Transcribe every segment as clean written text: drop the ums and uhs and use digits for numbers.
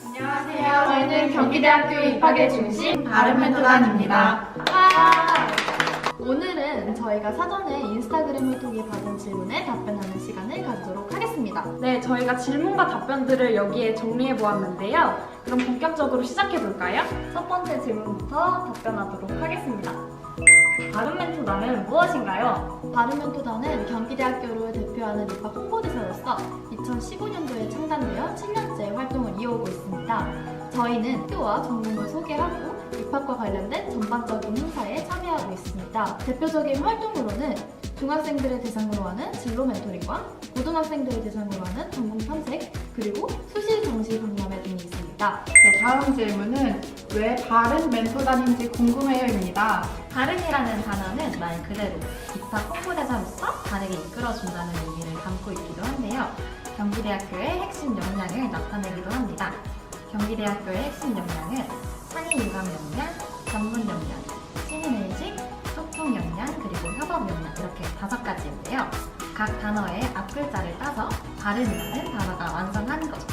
안녕하세요. 저희는 경기대학교 입학의 중심 바른멘토단입니다. 오늘은 저희가 사전에 인스타그램을 통해 받은 질문에 답변하는 시간을 가지도록 하겠습니다. 네, 저희가 질문과 답변들을 여기에 정리해 보았는데요. 그럼 본격적으로 시작해 볼까요? 첫 번째 질문부터 답변하도록 하겠습니다. 바른멘토단은 무엇인가요? 바른멘토단은 경기대학교를 대표하는 입학 홍보대사로서 2015년도에 창단되어 7년째 활동을 이어오고 있습니다. 저희는 학교와 전공을 소개하고 입학과 관련된 전반적인 행사에 참여하고 있습니다. 대표적인 활동으로는 중학생들을 대상으로 하는 진로 멘토링과 고등학생들을 대상으로 하는 전공 탐색, 그리고 수시 정시 박람회 등이 있습니다. 네, 다음 질문은 왜 바른 멘토단인지 궁금해요입니다. 바른이라는 단어는 말 그대로 입학 홍보대사로서 바르게 이끌어준다는 의미를 담고 있기도 한데요. 경기대학교의 핵심 역량을 나타내기도 합니다. 경기대학교의 핵심 역량은 상위 유감 역량, 전문 역량, 신인의식, 소통 역량, 그리고 협업 역량 이렇게 5가지인데요. 각 단어의 앞글자를 따서 바른이라는 단어가 완성하는 거죠.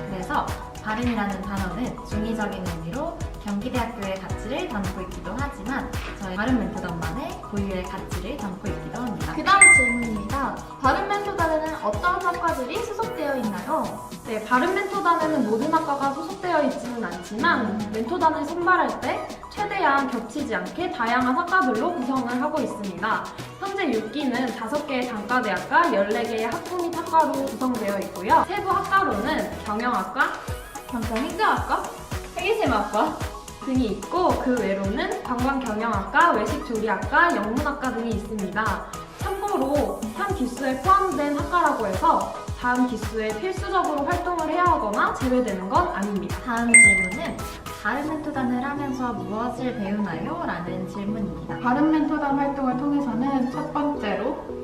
그래서 바른이라는 단어는 중의적인 의미로 경기대학교의 가치를 담고 있기도 하지만 저희 바른멘토단만의 고유의 가치를 담고 있기도 합니다. 그 다음 질문입니다. 바른멘토단에는 어떤 학과들이 소속되어 있나요? 네, 바른멘토단에는 모든 학과가 소속되어 있지는 않지만 멘토단을 선발할 때 최대한 겹치지 않게 다양한 학과들로 구성을 하고 있습니다. 현재 6기는 5개의 단과대학과 14개의 학부 및 학과로 구성되어 있고요. 세부 학과로는 경영학과, 경영행정학과, 회계심학과 등이 있고 그 외로는 관광경영학과, 외식조리학과, 영문학과 등이 있습니다. 참고로 현 기수에 포함된 학과라고 해서 다음 기수에 필수적으로 활동을 해야 하거나 제외되는 건 아닙니다. 다음 질문은 바른멘토단을 하면서 무엇을 배우나요? 라는 질문입니다. 바른멘토단 활동을 통해서는 첫 번째로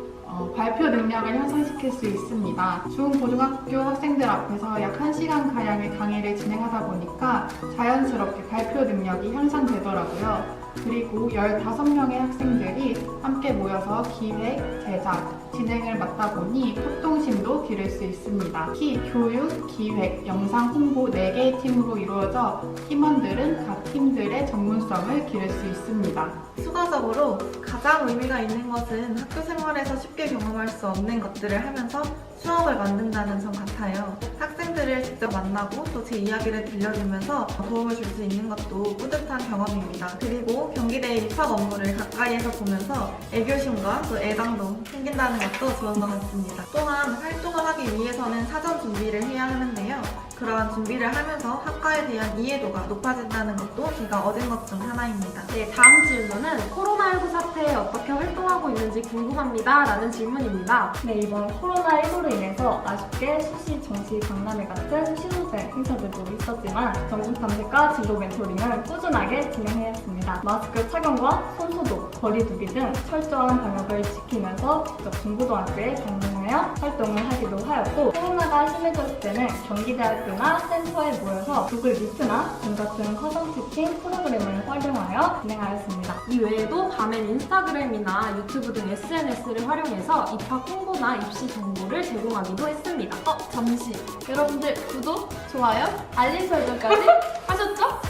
발표 능력을 향상시킬 수 있습니다. 중고등학교 학생들 앞에서 약 1시간가량의 강의를 진행하다 보니까 자연스럽게 발표 능력이 향상되더라고요. 그리고 15명의 학생들이 함께 모여서 기획, 제작, 진행을 맡다 보니 협동심도 기를 수 있습니다. 특히 교육, 기획, 영상, 홍보 4개의 팀으로 이루어져 팀원들은 각 팀들의 전문성을 기를 수 있습니다. 추가적으로 가장 의미가 있는 것은 학교 생활에서 쉽게 경험할 수 없는 것들을 하면서 추억을 만든다는 점 같아요. 학생들을 직접 만나고 또 제 이야기를 들려주면서 도움을 줄 수 있는 것도 뿌듯한 경험입니다. 그리고 경기대의 입학 업무를 가까이에서 보면서 애교심과 또 애당도 생긴다는 것도 좋은 것 같습니다. 또한 활동을 하기 위해서는 사전 준비를 해야 하는데요. 그러한 준비를 하면서 학과에 대한 이해도가 높아진다는 것도 제가 얻은 것 중 하나입니다. 네, 다음 질문은 코로나19 사태에 어떻게 활동하고 있는지 궁금합니다. 라는 질문입니다. 네, 이번 코로나19로 인해서 아쉽게 수시 정시 박람회 같은 신호제 행사들도 있었지만 전공 탐색과 진로 멘토링을 꾸준하게 진행했습니다. 마스크 착용과 손소독, 거리두기 등 철저한 방역을 지키면서 직접 중고등학교에 방문하여 활동을 하기도 하였고, 코로나가 심해졌을 때는 경기대학교나 센터에 모여서 구글 미트나 줌 같은 화상 채팅 프로그램을 활용하여 진행하였습니다. 이 외에도 밤엔 인스타그램이나 유튜브 등 SNS를 활용해서 입학 홍보나 입시 정보를 제공하기도 했습니다. 잠시 여러분들 구독, 좋아요, 알림 설정까지 하셨죠?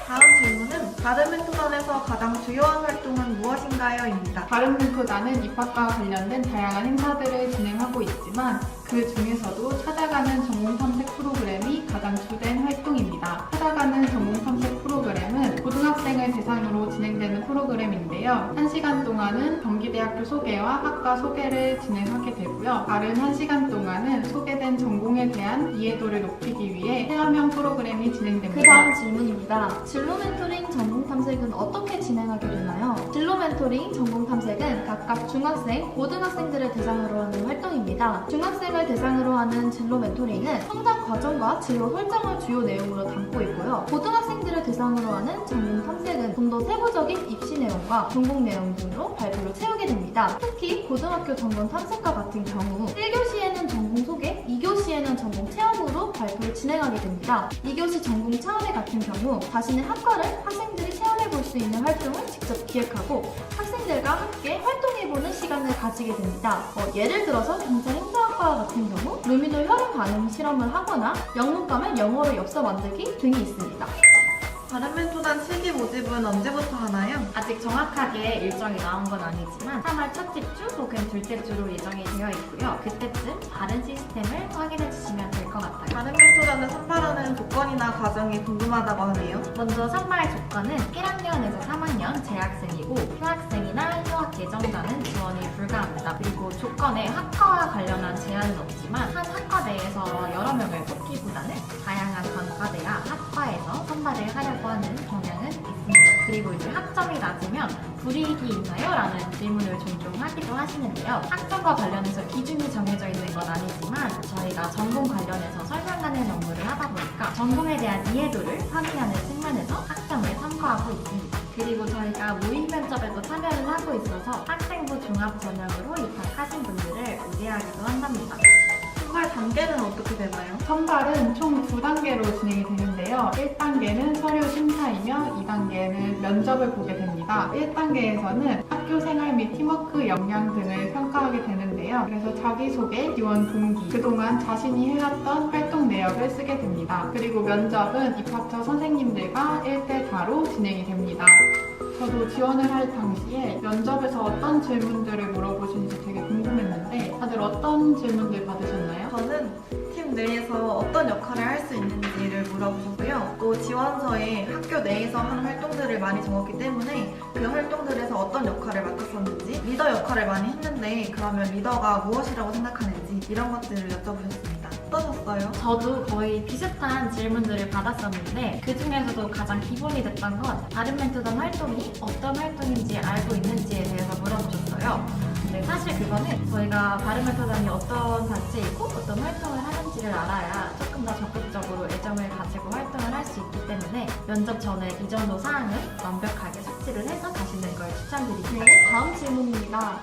다음 질문은 바른멘토단에서 가장 주요한 활동은 무엇인가요? 입니다. 바른멘토단은 입학과 관련된 다양한 행사들을 진행하고 있지만 그 중에서도 찾아가는 전공 탐색 프로그램이 가장 주된 활동입니다. 찾아가는 전공 탐색 프로그램은 고등학생을 대상으로 진행되는 프로그램인데요. 1시간 동안은 경기대학교 소개와 학과 소개를 진행하게 되고요. 다른 1시간 동안은 소개된 전공에 대한 이해도를 높이기 위해 체험형 프로그램이 진행됩니다. 그 다음 질문입니다. 진로 멘토링 전공 탐색은 어떻게 진행하게 되나요? 진로 멘토링 전공 탐색은 각각 중학생, 고등학생들을 대상으로 하는 활동입니다. 중학생을 대상으로 하는 진로 멘토링은 성장 과정과 진로 설정을 주요 내용으로 담고 있고요. 고등학생들을 대상으로 하는 전공 탐색은 좀 더 세부적인 입시 내용과 전공 내용 등으로 발표를 채우게 됩니다. 특히 고등학교 전공 탐색과 같은 경우 1교시에는 전공 소개, 2교시에는 전공 체험으로 발표를 진행하게 됩니다. 2교시 전공 체험회 같은 경우 자신의 학과를 학생들이 체험해 볼 수 있는 활동을 직접 기획하고 학생 선생님들과 함께 활동해보는 시간을 가지게 됩니다. 예를 들어서 경찰 행정학과 같은 경우 루미노 혈흔 반응 실험을 하거나 영문과면 영어로 엽서 만들기 등이 있습니다. 다른 멘토단 실기 모집은 언제부터 하나요? 아직 정확하게 일정이 나온 건 아니지만 3월 첫째 주 혹은 둘째 주로 예정이 되어 있고요. 그때쯤 다른 시스템을 확인해 주시면 될 것 같아요. 다른 멘토단을 선발하는 조건이나 과정이 궁금하다고 하네요. 먼저 선발 조건은 1학년에서 3학년 재학생이고 휴학생이나 휴학 예정자는 지원이 불가합니다. 그리고 조건에 학과와 관련한 제한은 없지만 한 학과 내에서 여러 명을 뽑기보다는 다양한 관과대와 학과에서 선발을 하려고 하는 경향은 있습니다. 그리고 이제 학점이 낮으면 불이익이 있나요? 라는 질문을 종종 하기도 하시는데요. 학점과 관련해서 기준이 정해져 있는 건 아니지만 저희가 전공 관련해서 설명하는 업무를 하다 보니까 전공에 대한 이해도를 확인하는 측면에서 학점을 참고하고 있습니다. 그리고 저희가 모의 면접에도 참여를 하고 있어서 학생부 종합 전형으로 입학하신 분들을 우대하기도 한답니다. 선발 단계는 어떻게 되나요? 선발은 총 2단계로 진행이 되는데요. 1단계는 서류 심사이며 2단계는 면접을 보게 됩니다. 1단계에서는 학교 생활 및 팀워크 역량 등을 평가하게 되는데요. 그래서 자기소개, 지원 동기, 그동안 자신이 해왔던 활동 내역을 쓰게 됩니다. 그리고 면접은 입학처 선생님들과 1대4로 진행이 됩니다. 저도 지원을 할 당시에 면접에서 어떤 질문들을 물어보시는지 되게 궁금했는데 다들 어떤 질문들 받으셨나요? 저는 팀 내에서 어떤 역할을 할 수 있는지를 물어보셨고요. 또 지원서에 학교 내에서 하는 활동들을 많이 적었기 때문에 그 활동들에서 어떤 역할을 맡았었는지, 리더 역할을 많이 했는데 그러면 리더가 무엇이라고 생각하는지 이런 것들을 여쭤보셨습니다. 어떠셨어요? 저도 거의 비슷한 질문들을 받았었는데 그 중에서도 가장 기본이 됐던 건 다른 멘토단 활동이 어떤 활동인지 알고 있는지에 대해서 물어보셨어요. 근데 사실 그거는 저희가 다른 멘토단이 어떤 단체이고 어떤 활동을 하는지를 알아야 조금 더 적극적으로 애정을 가지고 활동을 할 수 있기 때문에 면접 전에 이 정도 사항은 완벽하게 숙지를 해서 가시는 걸 추천드립니다. 네, 다음 질문입니다.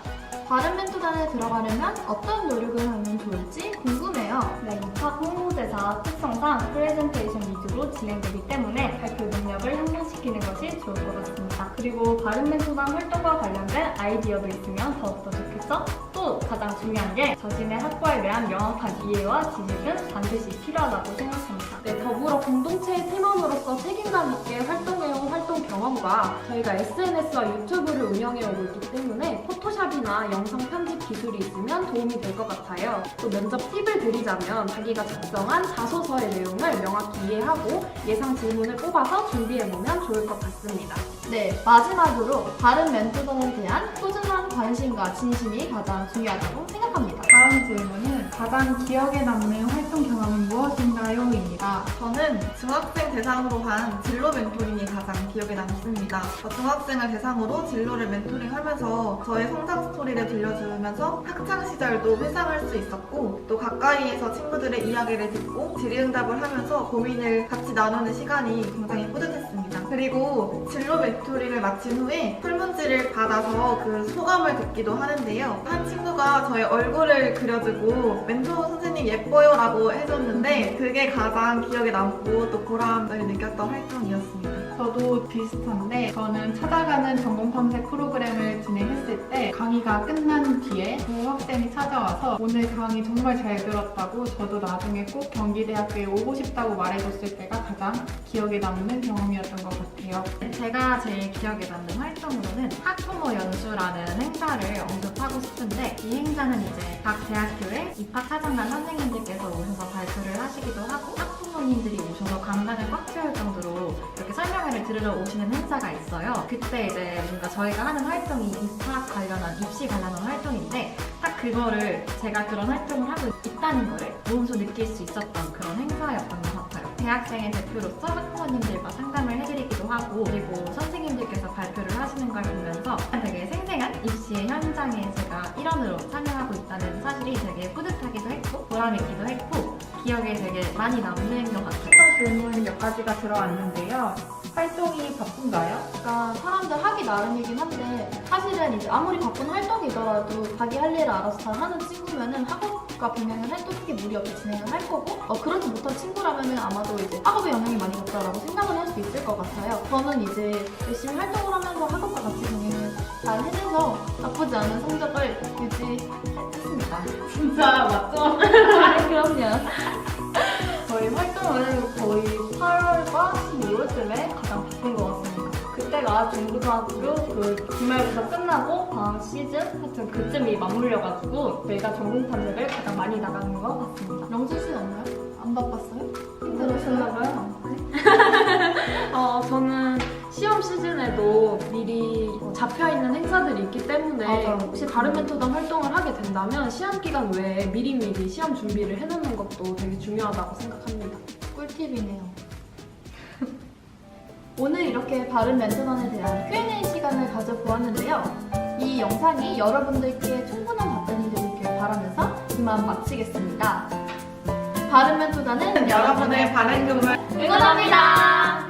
다른 멘토단에 들어가려면 어떤 노력을 하면 좋을지 궁금해요. 네, 입학 홍보대사 특성상 프레젠테이션 위주로 진행되기 때문에 발표 능력을 향상시키는 것이 좋을 것 같습니다. 그리고 다른 멘토단 활동과 관련된 아이디어도 있으면 더욱더 좋겠죠? 또 가장 중요한 게 자신의 학과에 대한 명확한 이해와 지식은 반드시 필요하다고 생각합니다. 네, 더불어 공동체의 팀원으로서 책임감 있게 활동해온 활동 경험과 저희가 SNS와 유튜브를 운영해오고 있기 때문에 포토샵이나 영상 편집 기술이 있으면 도움이 될 것 같아요. 또 면접 팁을 드리자면 자기가 작성한 자소서의 내용을 명확히 이해하고 예상 질문을 뽑아서 준비해보면 좋을 것 같습니다. 네, 마지막으로 다른 멘토단에 대한 꾸준한 관심과 진심이 가장 중요하다고 생각합니다. 다음 질문은 가장 기억에 남는 활동 경험은 무엇인가요? 입니다. 저는 중학생 대상으로 한 진로 멘토링이 가장 기억에 남습니다. 중학생을 대상으로 진로를 멘토링하면서 저의 성장 스토리를 들려주면서 학창 시절도 회상할 수 있었고 또 가까이에서 친구들의 이야기를 듣고 질의응답을 하면서 고민을 같이 나누는 시간이 굉장히 뿌듯했습니다. 그리고 진로 멘토링을 마친 후에 설문지를 받아서 그 소감을 듣기도 하는데요. 한 친구가 저의 얼굴을 그려주고 멘토 선생님 예뻐요 라고 해줬는데 그게 가장 기억에 남고 또 보람을 느꼈던 활동이었습니다. 저도 비슷한데 저는 찾아가는 전공 탐색 프로그램을 진행했을 때 강의가 끝난 뒤에 그 학생이 찾아와서 오늘 강의 정말 잘 들었다고 저도 나중에 꼭 경기대학교에 오고 싶다고 말해줬을 때가 가장 기억에 남는 경험이었던 것 같아요. 제가 제일 기억에 남는 활동으로는 학부모 연수라는 행사를 언급하고 싶은데 이 행사는 이제 각 대학교에 입학사정단 선생님들께서 오셔서 발표를 하시기도 하고 학부모님들이 오셔서 강당을 꽉 채울 정도로 이렇게 설명회를 들으러 오시는 행사가 있어요. 그때 이제 뭔가 저희가 하는 활동이 입학 관련한 입시 관련한 활동인데 딱 그거를 제가 그런 활동을 하고 있다는 거를 몸소 느낄 수 있었던 그런 행사였던 것 같아요. 대학생의 대표로서 학부모님들과 상담을 해드리기도 하고 그리고 선생님들께서 발표를 하시는 걸 보면서 되게 생생한 입시의 현장에 제가 일원으로 참여하고 있다는 사실이 되게 뿌듯하기도 했고 보람있기도 했고 기억에 되게 많이 남는 것 같아요. 질문 몇 가지가 들어왔는데요. 활동이 바쁜가요? 그러니까 사람들 하기 나름이긴 한데 사실은 이제 아무리 바쁜 활동이더라도 자기 할 일을 알아서 잘 하는 친구면은 학업과 병행을 해도 크게 무리 없이 진행을 할 거고 그렇지 못한 친구라면은 아마도 이제 학업에 영향이 많이 갔다라고 생각을 할 수 있을 것 같아요. 저는 이제 열심히 활동을 하면서 학업과 같이 병행을 잘 잘 해내서 나쁘지 않은 성적을 유지했습니다. 진짜 맞죠? 그럼요. 저희 활동은 거의 8월과 12월쯤에 가장 바쁜 것 같습니다. 그때가 중고등학교 그 기말고사 끝나고 방학 시즌 하여튼 그쯤이 맞물려가지고 저희가 전공 탐색을 가장 많이 나가는 것 같습니다. 영수 씨는 없나요? 안 바빴어요? 그러셨나봐요? 저는 시험 시즌에도 미리 잡혀있는 행사들이 있기 때문에 맞아요. 혹시 바른 멘토단 활동을 하게 된다면 시험 기간 외에 미리미리 시험 준비를 해놓는 것도 되게 중요하다고 생각합니다. 꿀팁이네요. 오늘 이렇게 바른 멘토단에 대한 Q&A 시간을 가져보았는데요. 이 영상이 여러분들께 충분한 답변이 되길 바라면서 이만 마치겠습니다. 바른 멘토단은 여러분의 바른 꿈을 응원합니다.